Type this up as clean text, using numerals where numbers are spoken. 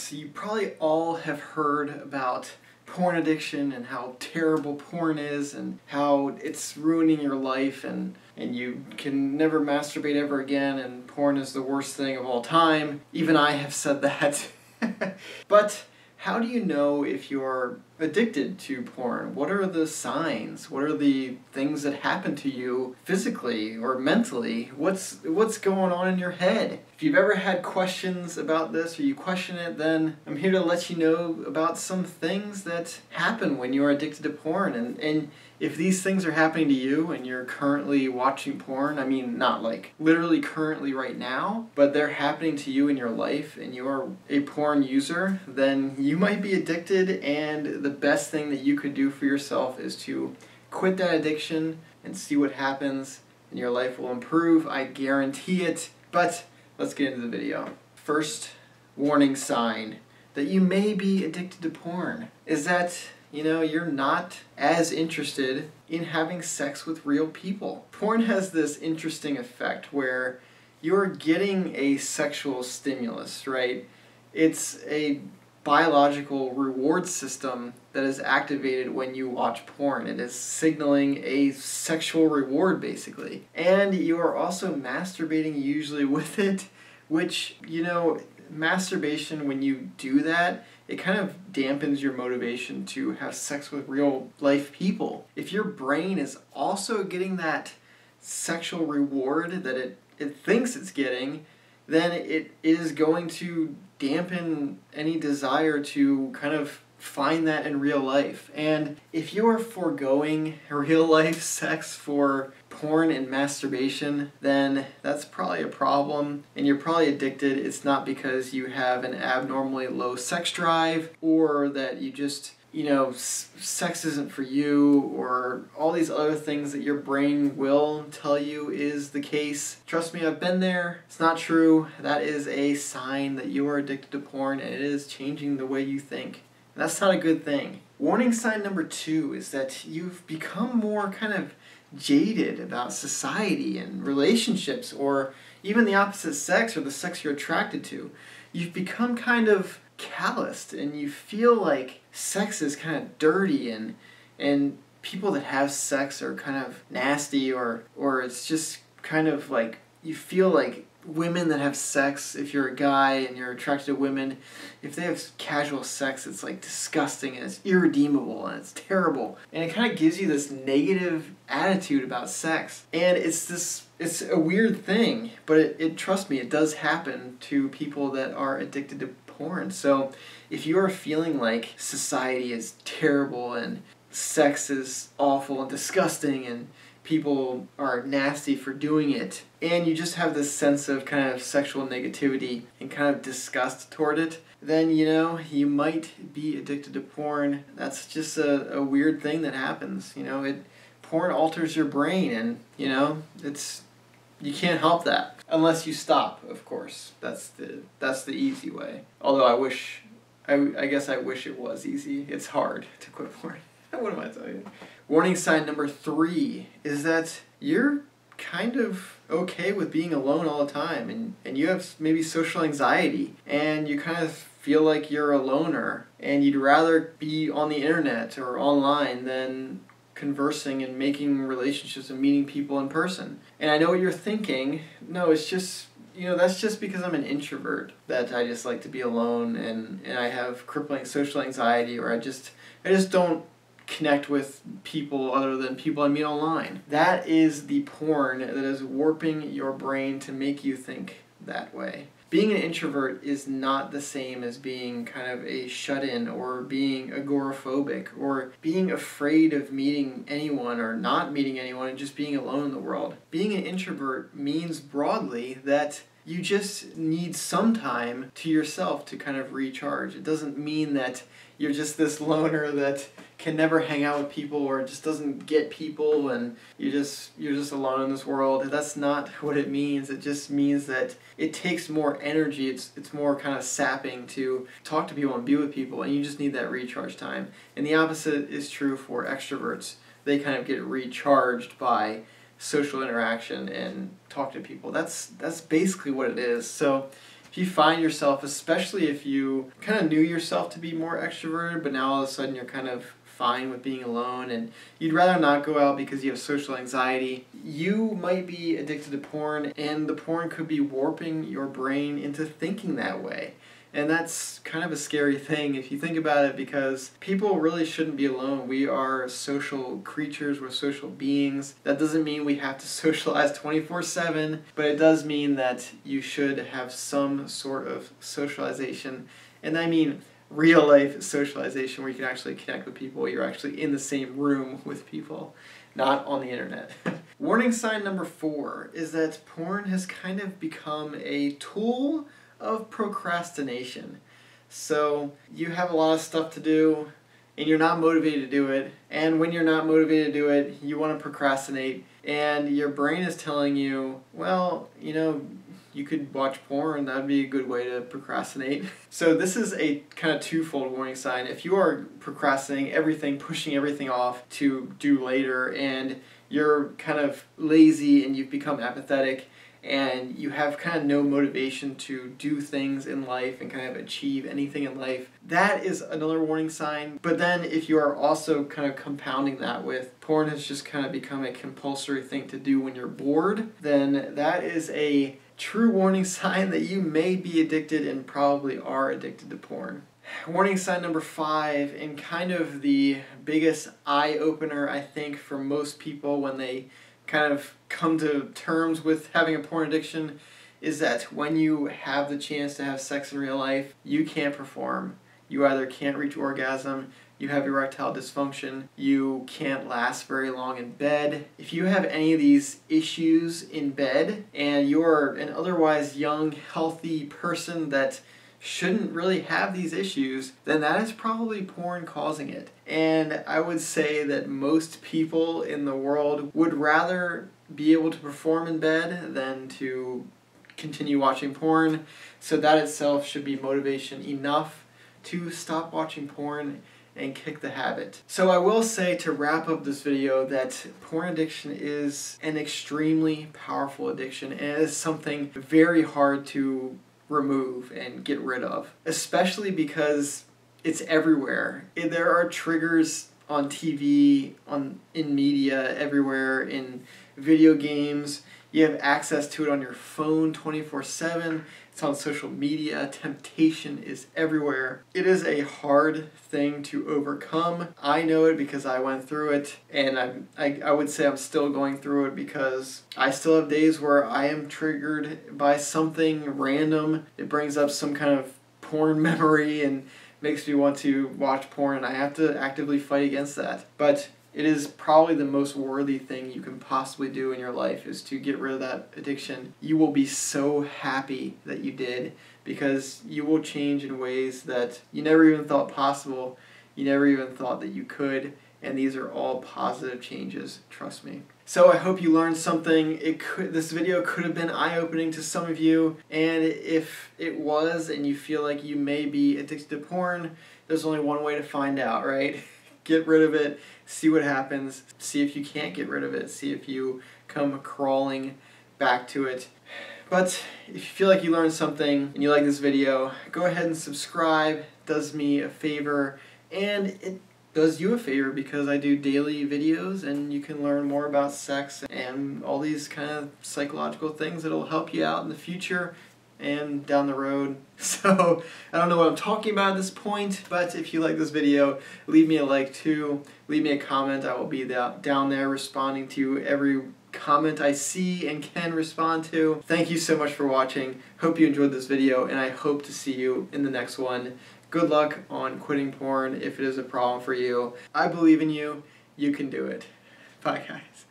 So you probably all have heard about porn addiction and how terrible porn is and how it's ruining your life and you can never masturbate ever again and porn is the worst thing of all time. Even I have said that. But how do you know if you're addicted to porn? What are the signs? What are the things that happen to you physically or mentally? What's going on in your head? If you've ever had questions about this or you question it, then I'm here to let you know about some things that happen when you're addicted to porn. And if these things are happening to you and you're currently watching porn, I mean not like literally currently right now, but they're happening to you in your life and you're a porn user, then you might be addicted, and the best thing that you could do for yourself is to quit that addiction and see what happens, and your life will improve. I guarantee it. But let's get into the video. First warning sign that you may be addicted to porn is that you're not as interested in having sex with real people. Porn has this interesting effect where you're getting a sexual stimulus, right? It's a biological reward system that is activated when you watch porn. It is signaling a sexual reward, basically. And you are also masturbating usually with it, which, masturbation, when you do that, it kind of dampens your motivation to have sex with real life people. If your brain is also getting that sexual reward that it thinks it's getting, then it is going to dampen any desire to kind of find that in real life. And if you are foregoing real life sex for porn and masturbation, then that's probably a problem and you're probably addicted. It's not because you have an abnormally low sex drive or that you just sex isn't for you, or all these other things that your brain will tell you is the case. Trust me, I've been there. It's not true. That is a sign that you are addicted to porn, and it is changing the way you think. And that's not a good thing. Warning sign number 2 is that you've become more kind of jaded about society and relationships, or even the opposite sex or the sex you're attracted to. You've become kind of calloused and you feel like sex is kind of dirty and people that have sex are kind of nasty, or it's just kind of like you feel like women that have sex, if you're a guy and you're attracted to women, if they have casual sex, it's like disgusting and it's irredeemable and it's terrible. And it kind of gives you this negative attitude about sex. And it's a weird thing, but it trust me, it does happen to people that are addicted to porn. So if you are feeling like society is terrible and sex is awful and disgusting and people are nasty for doing it, and you just have this sense of kind of sexual negativity and kind of disgust toward it, then you might be addicted to porn. That's just a weird thing that happens. Porn alters your brain, and you can't help that unless you stop, of course. That's the easy way. Although I guess I wish it was easy. It's hard to quit porn. What am I telling you? Warning sign number 3 is that you're kind of okay with being alone all the time, and you have maybe social anxiety, and you kind of feel like you're a loner, and you'd rather be on the internet or online than conversing and making relationships and meeting people in person. And I know what you're thinking. No, it's just, that's just because I'm an introvert, that I just like to be alone and I have crippling social anxiety, or I just don't connect with people other than people I meet online. That is the porn that is warping your brain to make you think that way. Being an introvert is not the same as being kind of a shut-in or being agoraphobic or being afraid of meeting anyone or not meeting anyone and just being alone in the world. Being an introvert means broadly that you just need some time to yourself to kind of recharge. It doesn't mean that you're just this loner that can never hang out with people or just doesn't get people and you're just alone in this world. That's not what it means. It just means that it takes more energy. It's more kind of sapping to talk to people and be with people, and you just need that recharge time. And the opposite is true for extroverts. They kind of get recharged by social interaction and talk to people. That's basically what it is. So If you find yourself, especially if you kind of knew yourself to be more extroverted, but now all of a sudden you're kind of fine with being alone and you'd rather not go out because you have social anxiety, you might be addicted to porn, and the porn could be warping your brain into thinking that way. And that's kind of a scary thing if you think about it, because people really shouldn't be alone. We are social creatures, we're social beings. That doesn't mean we have to socialize 24/7, but it does mean that you should have some sort of socialization. And I mean real life socialization where you can actually connect with people, you're actually in the same room with people, not on the internet. Warning sign number 4 is that porn has kind of become a tool of procrastination. So you have a lot of stuff to do and you're not motivated to do it, and when you're not motivated to do it, you want to procrastinate, and your brain is telling you, well, you know, you could watch porn, that would be a good way to procrastinate. So this is a kind of twofold warning sign. If you are procrastinating everything, pushing everything off to do later, and you're kind of lazy and you've become apathetic, and you have kind of no motivation to do things in life and kind of achieve anything in life, that is another warning sign. But then if you are also kind of compounding that with porn has just kind of become a compulsory thing to do when you're bored, then that is a true warning sign that you may be addicted and probably are addicted to porn. Warning sign number 5, and kind of the biggest eye-opener I think for most people when they kind of come to terms with having a porn addiction, is that when you have the chance to have sex in real life, you can't perform. You either can't reach orgasm, you have erectile dysfunction, you can't last very long in bed. If you have any of these issues in bed and you're an otherwise young, healthy person that shouldn't really have these issues, then that is probably porn causing it. And I would say that most people in the world would rather be able to perform in bed than to continue watching porn, so that itself should be motivation enough to stop watching porn and kick the habit. So I will say, to wrap up this video, that porn addiction is an extremely powerful addiction, and it is something very hard to remove and get rid of, especially because it's everywhere. There are triggers on TV, in media, everywhere, in video games. You have access to it on your phone 24/7. It's on social media. Temptation is everywhere. It is a hard thing to overcome. I know it because I went through it, and I would say I'm still going through it, because I still have days where I am triggered by something random. It brings up some kind of porn memory and makes me want to watch porn, and I have to actively fight against that. But it is probably the most worthy thing you can possibly do in your life, is to get rid of that addiction. You will be so happy that you did, because you will change in ways that you never even thought possible, you never even thought that you could, and these are all positive changes, trust me. So I hope you learned something. This video could have been eye-opening to some of you, and if it was and you feel like you may be addicted to porn, there's only one way to find out, right? Get rid of it, see what happens, see if you can't get rid of it, see if you come crawling back to it. But if you feel like you learned something and you like this video, go ahead and subscribe. It does me a favor, and it does you a favor, because I do daily videos and you can learn more about sex and all these kind of psychological things that'll help you out in the future and down the road. So I don't know what I'm talking about at this point, but if you like this video, leave me a like too, leave me a comment. I will be down there responding to every comment I see and can respond to. Thank you so much for watching. Hope you enjoyed this video, and I hope to see you in the next one. Good luck on quitting porn if it is a problem for you. I believe in you. You can do it. Bye, guys.